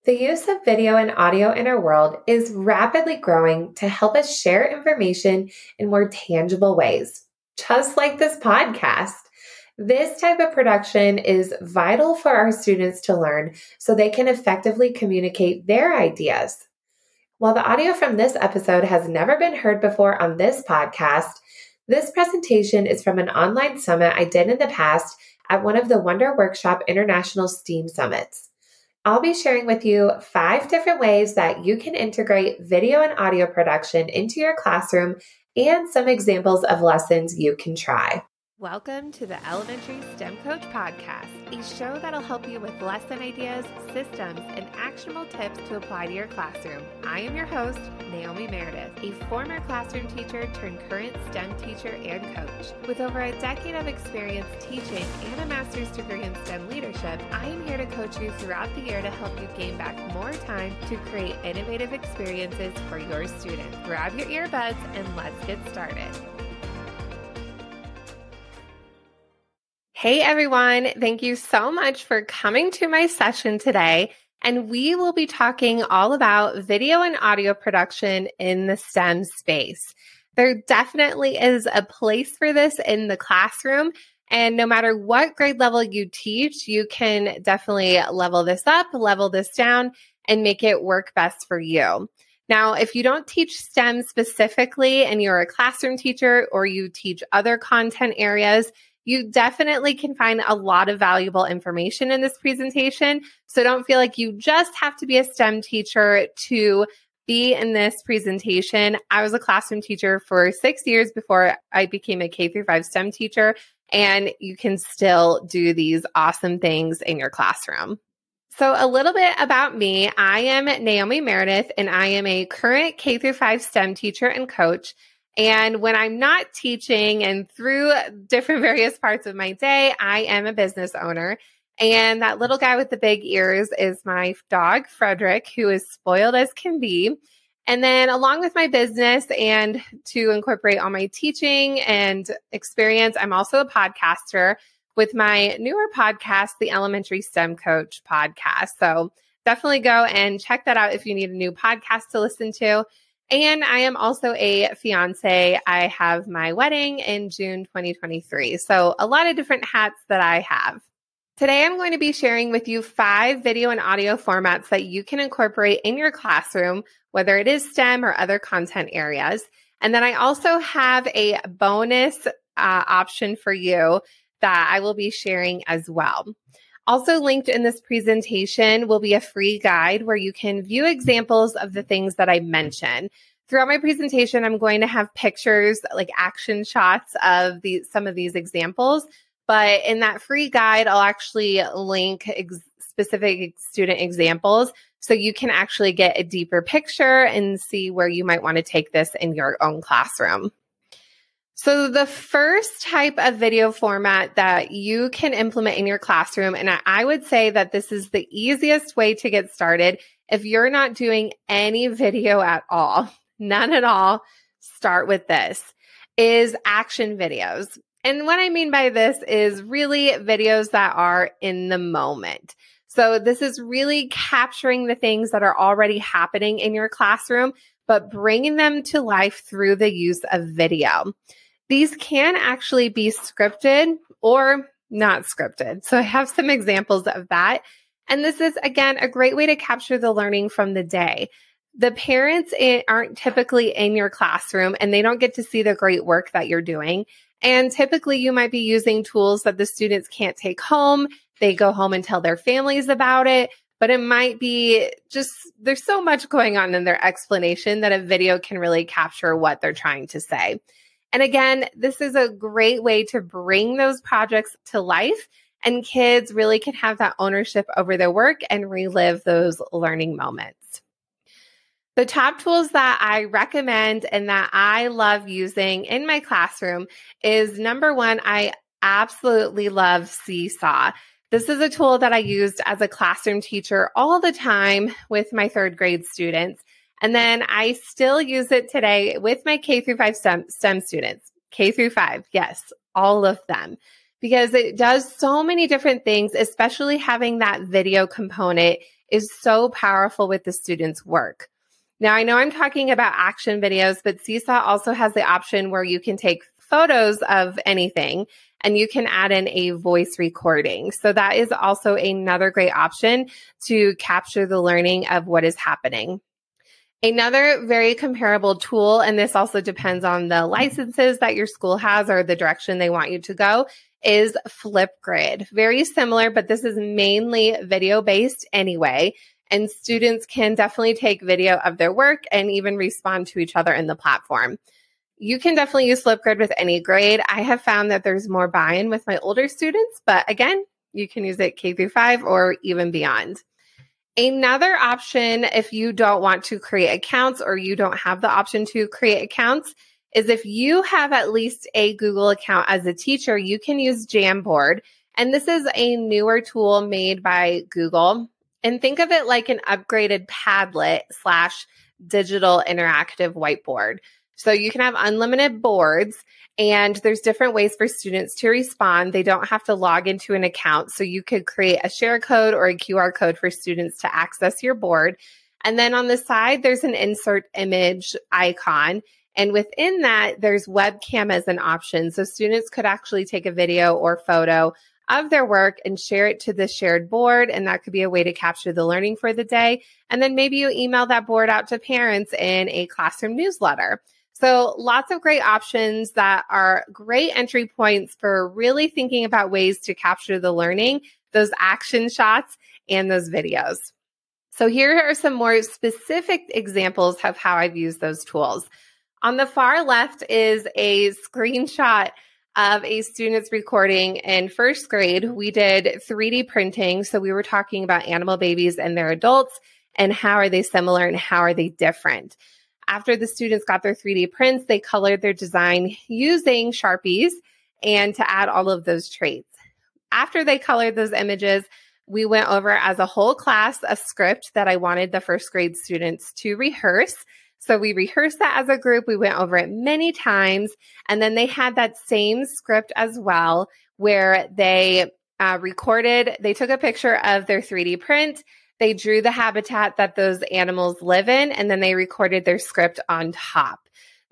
The use of video and audio in our world is rapidly growing to help us share information in more tangible ways, just like this podcast. This type of production is vital for our students to learn so they can effectively communicate their ideas. While the audio from this episode has never been heard before on this podcast, this presentation is from an online summit I did in the past at one of the Wonder Workshop International STEAM Summits. I'll be sharing with you 5 different ways that you can integrate video and audio production into your classroom and some examples of lessons you can try. Welcome to the Elementary STEM Coach Podcast, a show that'll help you with lesson ideas, systems, and actionable tips to apply to your classroom. I am your host, Naomi Meredith, a former classroom teacher turned current STEM teacher and coach. With over a decade of experience teaching and a master's degree in STEM leadership, I am here to coach you throughout the year to help you gain back more time to create innovative experiences for your students. Grab your earbuds and let's get started. Hey everyone, thank you so much for coming to my session today. And we will be talking all about video and audio production in the STEM space. There definitely is a place for this in the classroom. And no matter what grade level you teach, you can definitely level this up, level this down, and make it work best for you. Now, if you don't teach STEM specifically and you're a classroom teacher or you teach other content areas, you definitely can find a lot of valuable information in this presentation. So don't feel like you just have to be a STEM teacher to be in this presentation. I was a classroom teacher for 6 years before I became a K-5 STEM teacher, and you can still do these awesome things in your classroom. So a little bit about me. I am Naomi Meredith, and I am a current K-5 STEM teacher and coach. And when I'm not teaching and through different various parts of my day, I am a business owner. And that little guy with the big ears is my dog, Frederick, who is spoiled as can be. And then along with my business and to incorporate all my teaching and experience, I'm also a podcaster with my newer podcast, the Elementary STEM Coach Podcast. So definitely go and check that out if you need a new podcast to listen to. And I am also a fiance. I have my wedding in June 2023. So a lot of different hats that I have. Today, I'm going to be sharing with you 5 video and audio formats that you can incorporate in your classroom, whether it is STEM or other content areas. And then I also have a bonus option for you that I will be sharing as well. Also linked in this presentation will be a free guide where you can view examples of the things that I mentioned. Throughout my presentation, I'm going to have pictures, like action shots of some of these examples. But in that free guide, I'll actually link specific student examples so you can actually get a deeper picture and see where you might want to take this in your own classroom. So the first type of video format that you can implement in your classroom, and I would say that this is the easiest way to get started if you're not doing any video at all, none at all, start with this, is action videos. And what I mean by this is really videos that are in the moment. So this is really capturing the things that are already happening in your classroom, but bringing them to life through the use of video. These can actually be scripted or not scripted. So I have some examples of that. And this is, again, a great way to capture the learning from the day. The parents aren't typically in your classroom and they don't get to see the great work that you're doing. And typically you might be using tools that the students can't take home. They go home and tell their families about it. But it might be just, there's so much going on in their explanation that a video can really capture what they're trying to say. And again, this is a great way to bring those projects to life, and kids really can have that ownership over their work and relive those learning moments. The top tools that I recommend and that I love using in my classroom is, number one, I absolutely love Seesaw. This is a tool that I used as a classroom teacher all the time with my 3rd grade students. And then I still use it today with my K-5 STEM students. K-5, yes, all of them. Because it does so many different things, especially having that video component is so powerful with the students' work. Now, I know I'm talking about action videos, but Seesaw also has the option where you can take photos of anything and you can add in a voice recording. So that is also another great option to capture the learning of what is happening. Another very comparable tool, and this also depends on the licenses that your school has or the direction they want you to go, is Flipgrid. Very similar, but this is mainly video-based anyway. And students can definitely take video of their work and even respond to each other in the platform. You can definitely use Flipgrid with any grade. I have found that there's more buy-in with my older students, but again, you can use it K through 5 or even beyond. Another option, if you don't want to create accounts or you don't have the option to create accounts, is if you have at least a Google account as a teacher, you can use Jamboard. And this is a newer tool made by Google. And think of it like an upgraded Padlet / digital interactive whiteboard. So you can have unlimited boards, and there's different ways for students to respond. They don't have to log into an account. So you could create a share code or a QR code for students to access your board. And then on the side, there's an insert image icon. And within that, there's webcam as an option. So students could actually take a video or photo of their work and share it to the shared board. And that could be a way to capture the learning for the day. And then maybe you email that board out to parents in a classroom newsletter. So lots of great options that are great entry points for really thinking about ways to capture the learning, those action shots, and those videos. So here are some more specific examples of how I've used those tools. On the far left is a screenshot of a student's recording in first grade. We did 3D printing. So we were talking about animal babies and their adults and how are they similar and how are they different. After the students got their 3D prints, they colored their design using Sharpies and to add all of those traits. After they colored those images, we went over as a whole class a script that I wanted the first grade students to rehearse. So we rehearsed that as a group. We went over it many times. And then they had that same script as well, where they recorded, they took a picture of their 3D print. They drew the habitat that those animals live in, and then they recorded their script on top.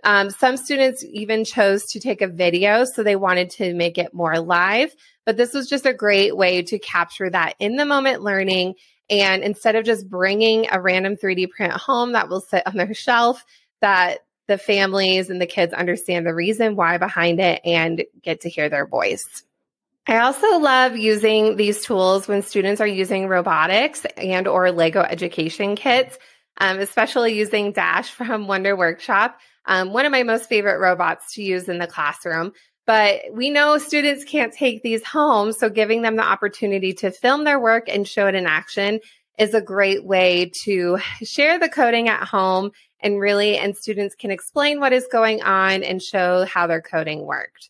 Some students even chose to take a video, so they wanted to make it more live. But this was just a great way to capture that in the moment learning. And instead of just bringing a random 3D print home that will sit on their shelf, that the families and the kids understand the reason why behind it and get to hear their voice. I also love using these tools when students are using robotics and or Lego education kits, especially using Dash from Wonder Workshop, one of my most favorite robots to use in the classroom. But we know students can't take these home, so giving them the opportunity to film their work and show it in action is a great way to share the coding at home and students can explain what is going on and show how their coding worked.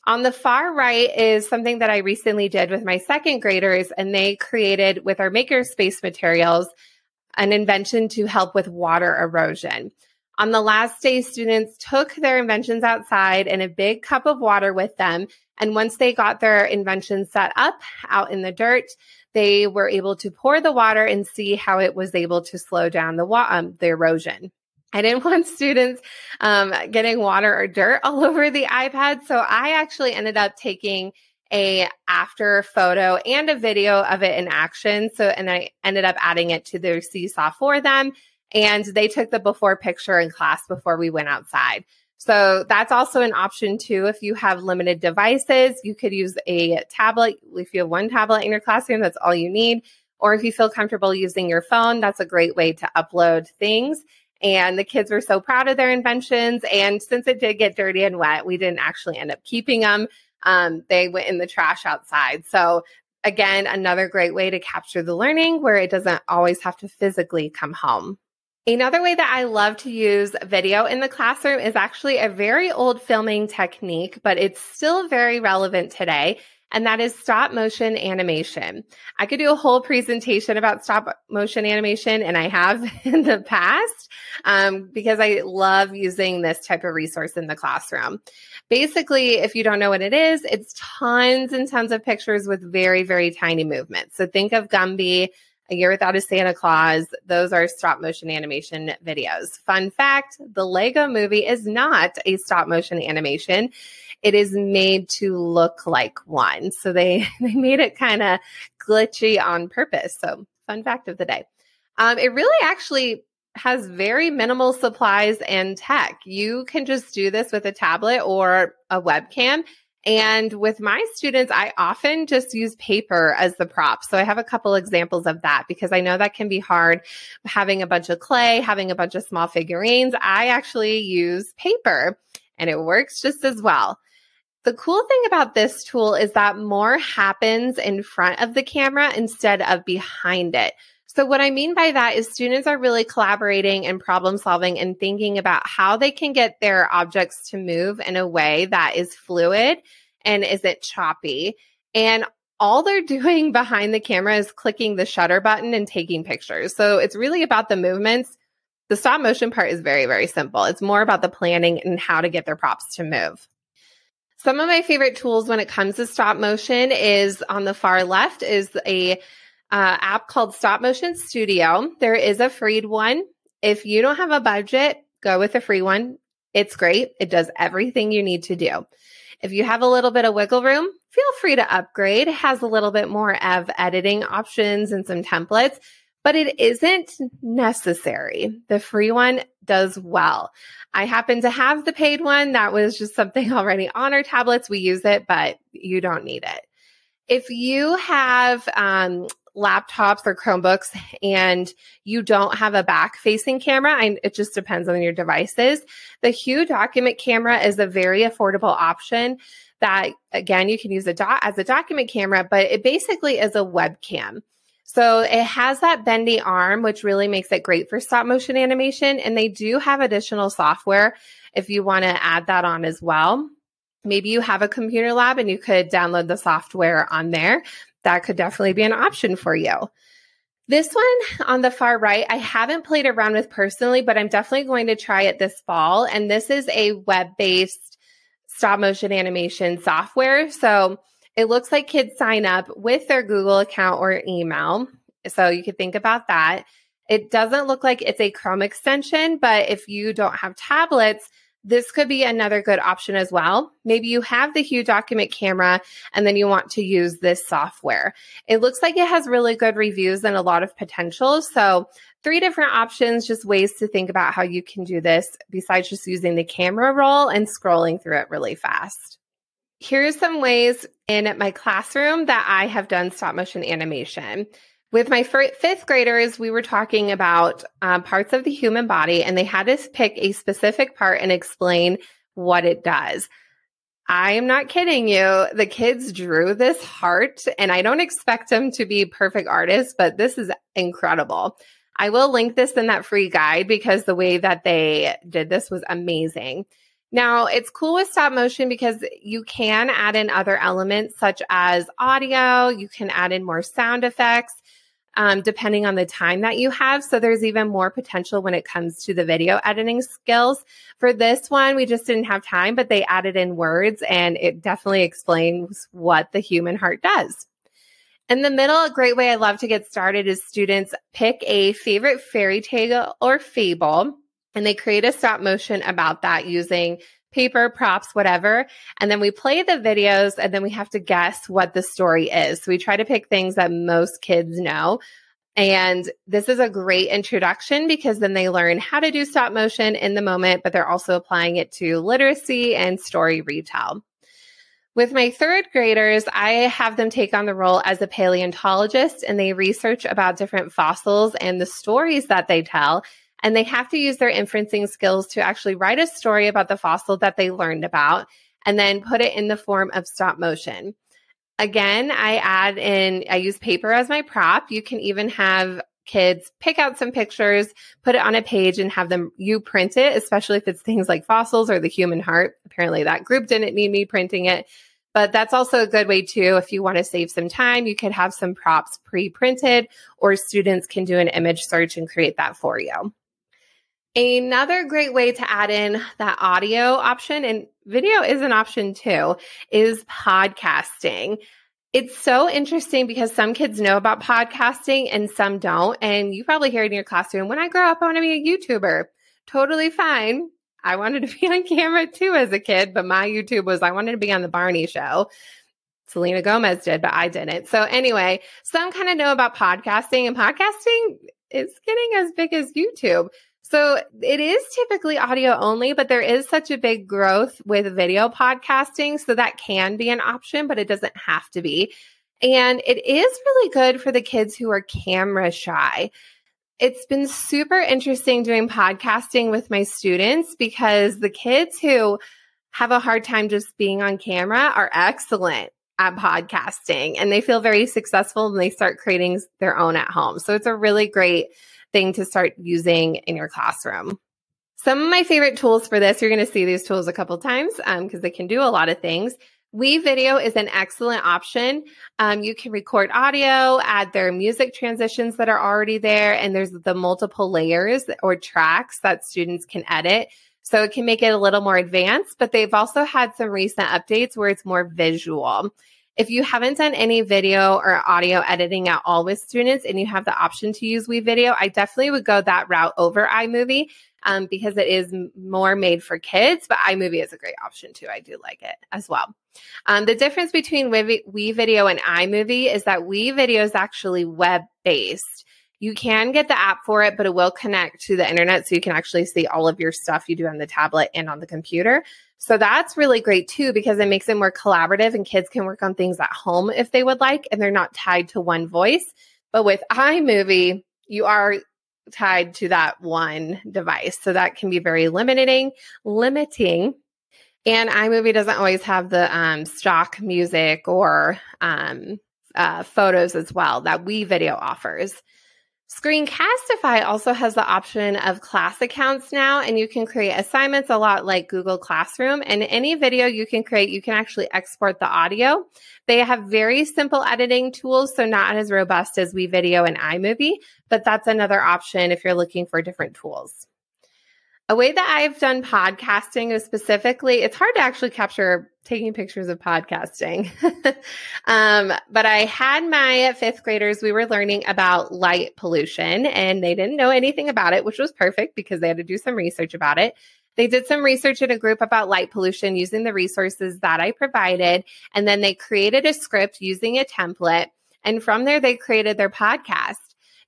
On the far right is something that I recently did with my second graders, and they created with our Makerspace materials an invention to help with water erosion. On the last day, students took their inventions outside in a big cup of water with them. And once they got their invention set up out in the dirt, they were able to pour the water and see how it was able to slow down the erosion. I didn't want students getting water or dirt all over the iPad. So I actually ended up taking a after photo and a video of it in action. And I ended up adding it to their Seesaw for them. And they took the before picture in class before we went outside. So that's also an option too. If you have limited devices, you could use a tablet. If you have one tablet in your classroom, that's all you need. Or if you feel comfortable using your phone, that's a great way to upload things. And the kids were so proud of their inventions. And since it did get dirty and wet, we didn't actually end up keeping them. They went in the trash outside. So again, another great way to capture the learning where it doesn't always have to physically come home. Another way that I love to use video in the classroom is actually a very old filming technique, but it's still very relevant today. And that is stop motion animation. I could do a whole presentation about stop motion animation, and I have in the past because I love using this type of resource in the classroom. Basically, if you don't know what it is, it's tons and tons of pictures with very, very tiny movements. So think of Gumby A Year Without a Santa Claus. Those are stop motion animation videos. Fun fact, the Lego Movie is not a stop motion animation. It is made to look like one. So they made it kind of glitchy on purpose. So fun fact of the day. It really actually has very minimal supplies and tech. You can just do this with a tablet or a webcam. And with my students, I often just use paper as the prop. So I have a couple examples of that because I know that can be hard having a bunch of clay, having a bunch of small figurines. I actually use paper and it works just as well. The cool thing about this tool is that more happens in front of the camera instead of behind it. So what I mean by that is students are really collaborating and problem solving and thinking about how they can get their objects to move in a way that is fluid and isn't choppy. And all they're doing behind the camera is clicking the shutter button and taking pictures. So it's really about the movements. The stop motion part is very, very simple. It's more about the planning and how to get their props to move. Some of my favorite tools when it comes to stop motion is on the far left is a app called Stop Motion Studio. There is a free one. If you don't have a budget, go with a free one. It's great. It does everything you need to do. If you have a little bit of wiggle room, feel free to upgrade. It has a little bit more of editing options and some templates, but it isn't necessary. The free one does well. I happen to have the paid one. That was just something already on our tablets. We use it, but you don't need it. If you have laptops or Chromebooks and you don't have a back-facing camera, it just depends on your devices. The Hue document camera is a very affordable option that, again, you can use as a document camera, but it basically is a webcam. So it has that bendy arm, which really makes it great for stop motion animation. And they do have additional software if you want to add that on as well. Maybe you have a computer lab and you could download the software on there. That could definitely be an option for you. This one on the far right, I haven't played around with personally, but I'm definitely going to try it this fall. And this is a web-based stop motion animation software. So it looks like kids sign up with their Google account or email. So you could think about that. It doesn't look like it's a Chrome extension, but if you don't have tablets, this could be another good option as well. Maybe you have the Hue document camera and then you want to use this software. It looks like it has really good reviews and a lot of potential. So 3 different options, just ways to think about how you can do this besides just using the camera roll and scrolling through it really fast. Here's some ways in my classroom that I have done stop motion animation. With my 5th graders, we were talking about parts of the human body, and they had to pick a specific part and explain what it does. I am not kidding you. The kids drew this heart, and I don't expect them to be perfect artists, but this is incredible. I will link this in that free guide because the way that they did this was amazing. Now, it's cool with stop motion because you can add in other elements such as audio. You can add in more sound effects. Depending on the time that you have. So there's even more potential when it comes to the video editing skills. For this one, we just didn't have time, but they added in words and it definitely explains what the human heart does. In the middle, a great way I love to get started is students pick a favorite fairy tale or fable, and they create a stop motion about that using paper, props, whatever. And then we play the videos and then we have to guess what the story is. So we try to pick things that most kids know. And this is a great introduction because then they learn how to do stop motion in the moment, but they're also applying it to literacy and story retell. With my 3rd graders, I have them take on the role as a paleontologist, and they research about different fossils and the stories that they tell. And they have to use their inferencing skills to actually write a story about the fossil that they learned about and then put it in the form of stop motion. Again, I use paper as my prop. You can even have kids pick out some pictures, put it on a page and have you print it, especially if it's things like fossils or the human heart. Apparently that group didn't need me printing it. But that's also a good way too. If you want to save some time, you could have some props pre-printed, or students can do an image search and create that for you. Another great way to add in that audio option, and video is an option too, is podcasting. It's so interesting because some kids know about podcasting and some don't. And you probably hear it in your classroom, when I grow up, I want to be a YouTuber. Totally fine. I wanted to be on camera too as a kid, but my YouTube was, I wanted to be on the Barney show. Selena Gomez did, but I didn't. So anyway, some kind of know about podcasting, and podcasting is getting as big as YouTube. So it is typically audio only, but there is such a big growth with video podcasting. So that can be an option, but it doesn't have to be. And it is really good for the kids who are camera shy. It's been super interesting doing podcasting with my students because the kids who have a hard time just being on camera are excellent at podcasting, and they feel very successful and they start creating their own at home. So it's a really great thing to start using in your classroom. Some of my favorite tools for this, you're going to see these tools a couple times because they can do a lot of things. WeVideo is an excellent option. You can record audio, add their music transitions that are already there, and there's the multiple layers or tracks that students can edit. So it can make it a little more advanced, but they've also had some recent updates where it's more visual. If you haven't done any video or audio editing at all with students and you have the option to use WeVideo, I definitely would go that route over iMovie because it is more made for kids, but iMovie is a great option too. I do like it as well. The difference between WeVideo and iMovie is that WeVideo is actually web-based. You can get the app for it, but it will connect to the internet so you can actually see all of your stuff you do on the tablet and on the computer. So that's really great too, because it makes it more collaborative and kids can work on things at home if they would like, and they're not tied to one voice. But with iMovie, you are tied to that one device. So that can be very limiting. And iMovie doesn't always have the stock music or photos as well that WeVideo offers. Screencastify also has the option of class accounts now, and you can create assignments a lot like Google Classroom. And any video you can create, you can actually export the audio. They have very simple editing tools, so not as robust as WeVideo and iMovie, but that's another option if you're looking for different tools. A way that I've done podcasting is specifically, it's hard to actually capture taking pictures of podcasting. But I had my fifth graders, we were learning about light pollution, and they didn't know anything about it, which was perfect because they had to do some research about it. They did some research in a group about light pollution using the resources that I provided, and then they created a script using a template, and from there they created their podcast.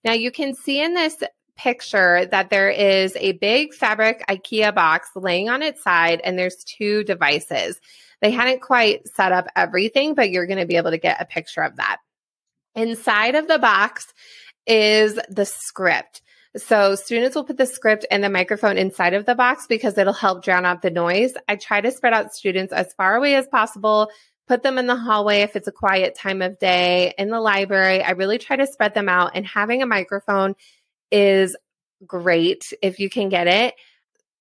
Now you can see in this picture that there is a big fabric IKEA box laying on its side, and there's two devices. They hadn't quite set up everything, but you're going to be able to get a picture of that. Inside of the box is the script. So students will put the script and the microphone inside of the box because it'll help drown out the noise. I try to spread out students as far away as possible, put them in the hallway if it's a quiet time of day, in the library. I really try to spread them out, and having a microphone is great if you can get it.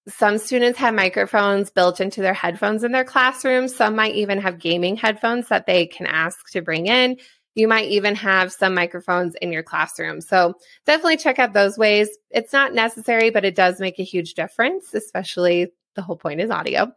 Some students have microphones built into their headphones in their classrooms. Some might even have gaming headphones that they can ask to bring in. You might even have some microphones in your classroom. So definitely check out those ways. It's not necessary, but it does make a huge difference, especially the whole point is audio.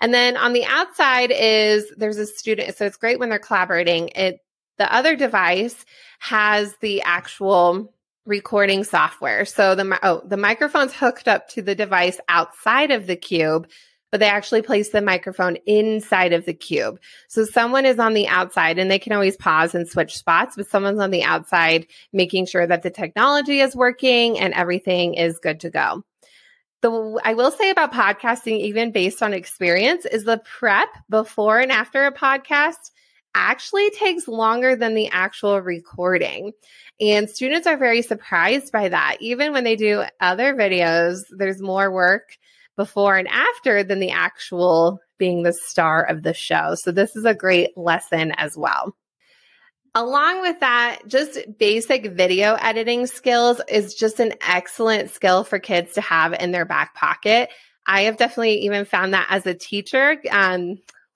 And then on the outside there's a student. So it's great when they're collaborating. The other device has the actual recording software. So the microphone's hooked up to the device outside of the cube, but they actually place the microphone inside of the cube. So someone is on the outside, and they can always pause and switch spots, but someone's on the outside making sure that the technology is working and everything is good to go. I will say about podcasting, even based on experience, is the prep before and after a podcast actually takes longer than the actual recording. And students are very surprised by that. Even when they do other videos, there's more work before and after than the actual being the star of the show. So this is a great lesson as well. Along with that, just basic video editing skills is just an excellent skill for kids to have in their back pocket. I have definitely even found that as a teacher,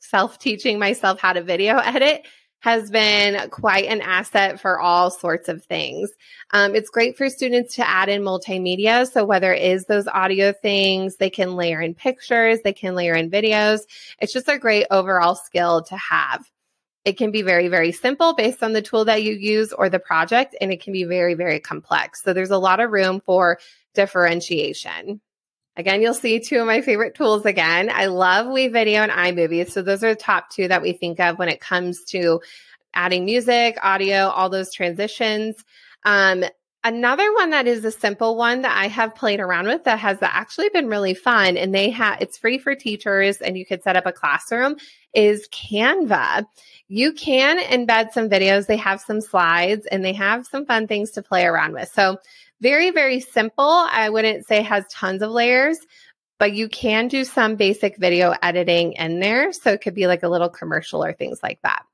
self-teaching myself how to video edit has been quite an asset for all sorts of things. It's great for students to add in multimedia. So whether it is those audio things, they can layer in pictures, they can layer in videos. It's just a great overall skill to have. It can be very, very simple based on the tool that you use or the project, and it can be very, very complex. So there's a lot of room for differentiation. Again, you'll see two of my favorite tools again. I love WeVideo and iMovie. So those are the top two that we think of when it comes to adding music, audio, all those transitions. Another one that is a simple one that I have played around with that has actually been really fun, and it's free for teachers and you could set up a classroom, is Canva. You can embed some videos. They have some slides and they have some fun things to play around with. So very, very simple. I wouldn't say it has tons of layers, but you can do some basic video editing in there. So it could be like a little commercial or things like that.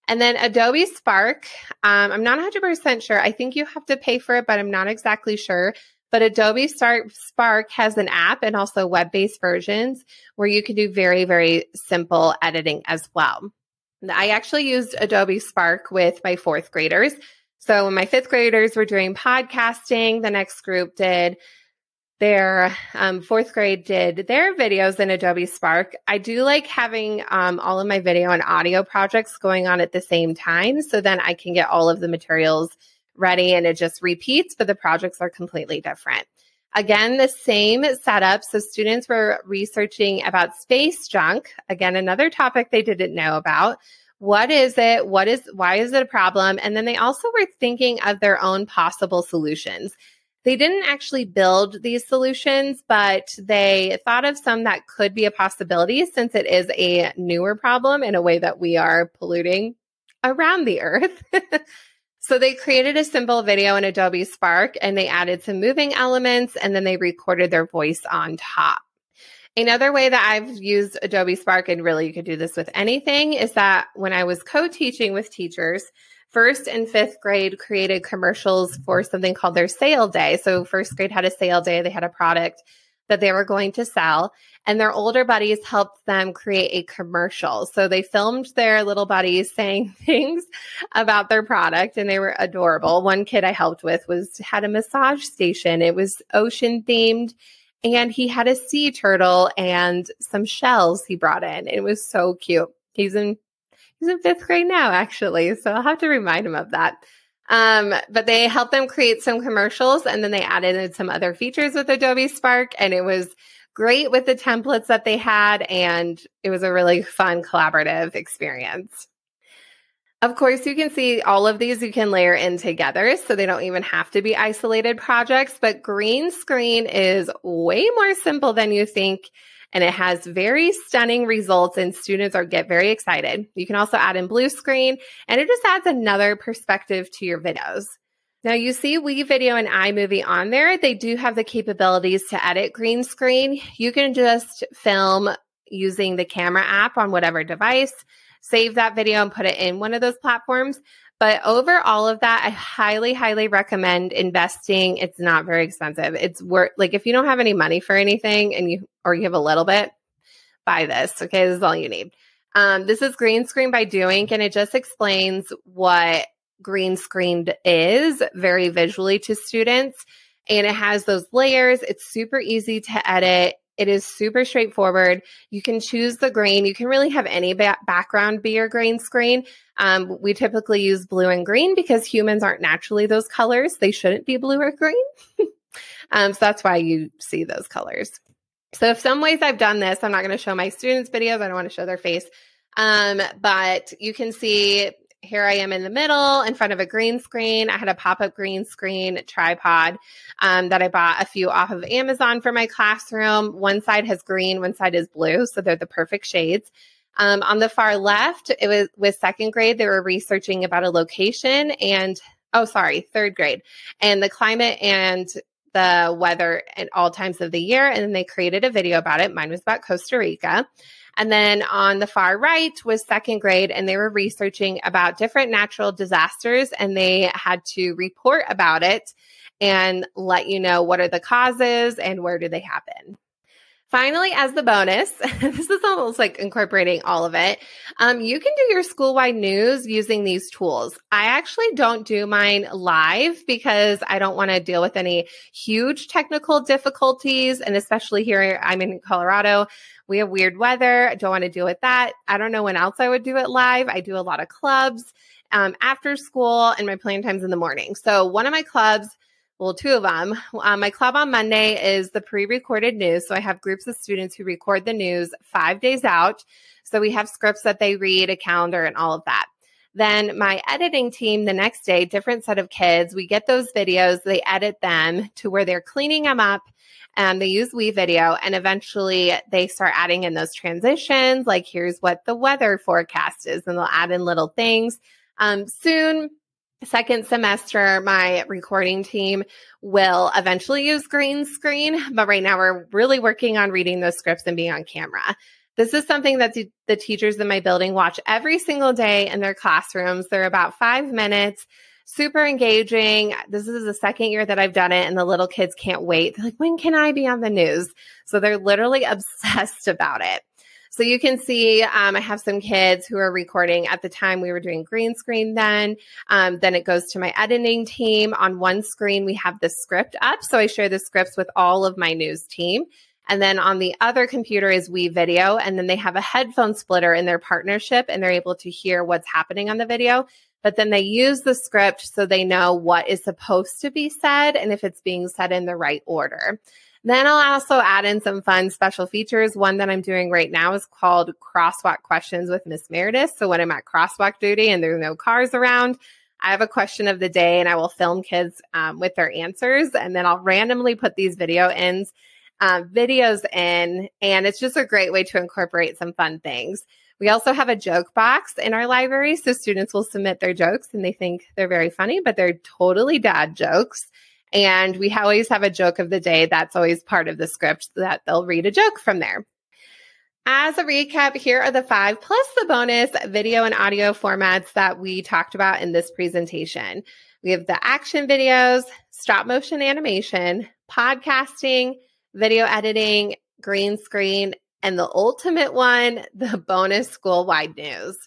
And then Adobe Spark, I'm not 100% sure. I think you have to pay for it, but I'm not exactly sure. But Adobe Spark has an app and also web-based versions where you can do very, very simple editing as well. I actually used Adobe Spark with my fourth graders. So when my fifth graders were doing podcasting, the next group did their fourth grade did their videos in Adobe Spark. I do like having all of my video and audio projects going on at the same time. So then I can get all of the materials ready and it just repeats, but the projects are completely different. Again, the same setup. So students were researching about space junk. Again, another topic they didn't know about. What is it? Why is it a problem? And then they also were thinking of their own possible solutions. They didn't actually build these solutions, but they thought of some that could be a possibility since it is a newer problem in a way that we are polluting around the earth. So they created a simple video in Adobe Spark and they added some moving elements and then they recorded their voice on top. Another way that I've used Adobe Spark, and really you could do this with anything, is that when I was co-teaching with teachers, first and fifth grade created commercials for something called their sale day. So first grade had a sale day. They had a product that they were going to sell, and their older buddies helped them create a commercial. So they filmed their little buddies saying things about their product, and they were adorable. One kid I helped with had a massage station. It was ocean themed, and he had a sea turtle and some shells he brought in. It was so cute. He's in fifth grade now, actually. So I'll have to remind him of that. But they helped them create some commercials and then they added in some other features with Adobe Spark. And it was great with the templates that they had. And it was a really fun collaborative experience. Of course, you can see all of these you can layer in together, so they don't even have to be isolated projects. But green screen is way more simple than you think. And it has very stunning results and students get very excited. You can also add in blue screen and it just adds another perspective to your videos. Now you see WeVideo and iMovie on there. They do have the capabilities to edit green screen. You can just film using the camera app on whatever device, save that video and put it in one of those platforms. But over all of that, I highly, highly recommend investing. It's not very expensive. It's worth, like, if you don't have any money for anything and you have a little bit, buy this. Okay. This is all you need. This is Green Screen by Doink, and it just explains what green screened is very visually to students. And it has those layers. It's super easy to edit. It is super straightforward. You can choose the green. You can really have any background be your green screen. We typically use blue and green because humans aren't naturally those colors. They shouldn't be blue or green. So that's why you see those colors. So if some ways I've done this, I'm not going to show my students' videos. I don't want to show their face. But you can see here I am in the middle in front of a green screen. I had a pop-up green screen tripod that I bought a few off of Amazon for my classroom. One side has green, one side is blue. So they're the perfect shades. On the far left, it was with second grade. They were researching about a location third grade and the climate and the weather at all times of the year. And then they created a video about it. Mine was about Costa Rica. And then on the far right was second grade, and they were researching about different natural disasters, and they had to report about it and let you know what are the causes and where do they happen. Finally, as the bonus, this is almost like incorporating all of it. You can do your school-wide news using these tools. I actually don't do mine live because I don't want to deal with any huge technical difficulties. And especially here, I'm in Colorado. We have weird weather. I don't want to deal with that. I don't know when else I would do it live. I do a lot of clubs after school and my playing times in the morning. So one of my clubs, well, two of them. My club on Monday is the pre-recorded news. So I have groups of students who record the news 5 days out. So we have scripts that they read, a calendar, and all of that. Then my editing team the next day, different set of kids, we get those videos, they edit them to where they're cleaning them up. And they use WeVideo, and eventually they start adding in those transitions, like here's what the weather forecast is, and they'll add in little things. Soon, second semester, my recording team will eventually use green screen, but right now we're really working on reading those scripts and being on camera. This is something that the teachers in my building watch every single day in their classrooms. They're about 5 minutes, super engaging. This is the second year that I've done it, and the little kids can't wait. They're like, when can I be on the news? So they're literally obsessed about it. So you can see I have some kids who are recording. At the time, we were doing green screen then. Then it goes to my editing team. On one screen, we have the script up. So I share the scripts with all of my news team. And then on the other computer is WeVideo. And then they have a headphone splitter in their partnership, and they're able to hear what's happening on the video. But then they use the script so they know what is supposed to be said and if it's being said in the right order. Then I'll also add in some fun special features. One that I'm doing right now is called Crosswalk Questions with Miss Meredith. So when I'm at crosswalk duty and there's no cars around, I have a question of the day and I will film kids with their answers. And then I'll randomly put these videos in. And it's just a great way to incorporate some fun things. We also have a joke box in our library. So students will submit their jokes and they think they're very funny, but they're totally dad jokes. And we always have a joke of the day. That's always part of the script that they'll read a joke from there. As a recap, here are the 5 plus the bonus video and audio formats that we talked about in this presentation. We have the action videos, stop motion animation, podcasting, video editing, green screen, and the ultimate one, the bonus school-wide news.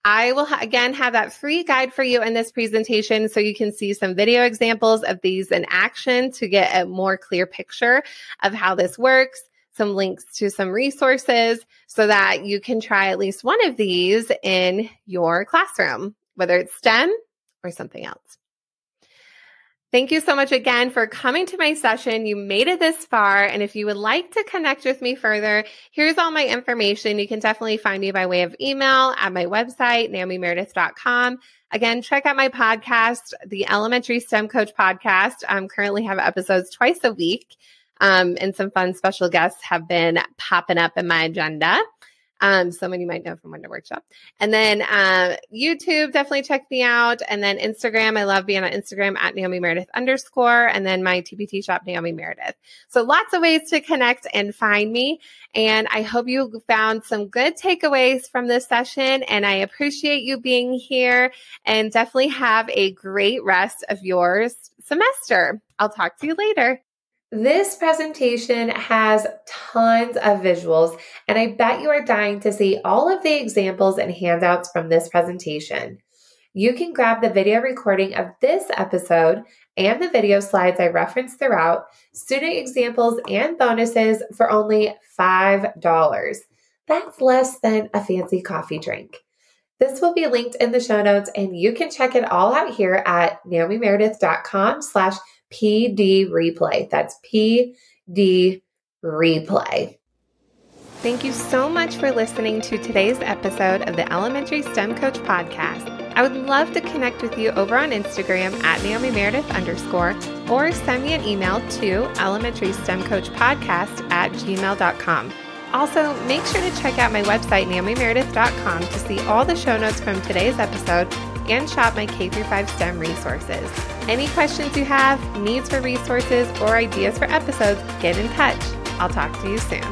I will again have that free guide for you in this presentation so you can see some video examples of these in action to get a more clear picture of how this works, some links to some resources so that you can try at least one of these in your classroom, whether it's STEM or something else. Thank you so much again for coming to my session. You made it this far. And if you would like to connect with me further, here's all my information. You can definitely find me by way of email at my website, naomimeredith.com. Again, check out my podcast, the Elementary STEM Coach Podcast. I currently have episodes twice a week. And some fun special guests have been popping up in my agenda. Someone you might know from Wonder Workshop. And then YouTube, definitely check me out. And then Instagram, I love being on Instagram at Naomi Meredith _. And then my TPT shop, Naomi Meredith. So lots of ways to connect and find me. And I hope you found some good takeaways from this session. And I appreciate you being here, and definitely have a great rest of your semester. I'll talk to you later. This presentation has tons of visuals, and I bet you are dying to see all of the examples and handouts from this presentation. You can grab the video recording of this episode and the video slides I referenced throughout, student examples and bonuses for only $5. That's less than a fancy coffee drink. This will be linked in the show notes, and you can check it all out here at naomimeredith.com/PD replay. That's PD replay. Thank you so much for listening to today's episode of the Elementary STEM Coach Podcast. I would love to connect with you over on Instagram at Naomi Meredith _ or send me an email to elementarystemcoachpodcast@gmail.com. Also, make sure to check out my website, naomimeredith.com, to see all the show notes from today's episode and shop my K-5 STEM resources. Any questions you have, needs for resources, or ideas for episodes, get in touch. I'll talk to you soon.